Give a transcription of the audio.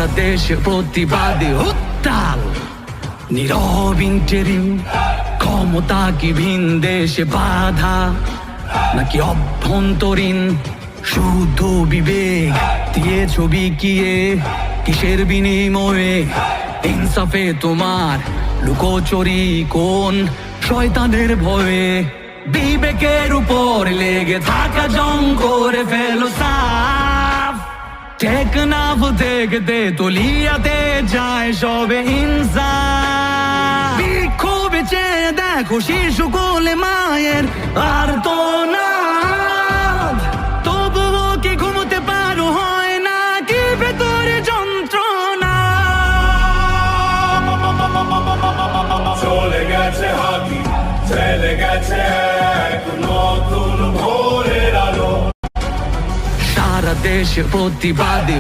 সারা দেশে প্রতিবাদী উত্তাল, নীরব ইন্টারিম। ক্ষমতা কি ভিন দেশে বাধা, নাকি অভ্যন্তরীণ শুদ্ধ বিবেক দিয়ে ছবি কিয়ে? কিসের বিনিময়ে ইনসাফে তোমার লুকোচুরি কোন শয়তানের ভয়ে? বিবেকের উপর লেগে থাকা জং করে ফেলো সাফ। টেকনাফ দেখতে তলিয়াতে যায় সবে ইনসাফ। বিক্ষোভে চেয়ে দেখো শিশু কোলে মায়ের আর তো না, তবুও কি ঘুমোতে পারো হয় না কি ভেতরে যন্ত্রণা? চলে গেছে হাতি, চলে গেছে এক নতুন ভোরের আলো। সারা দেশে প্রতিবাদী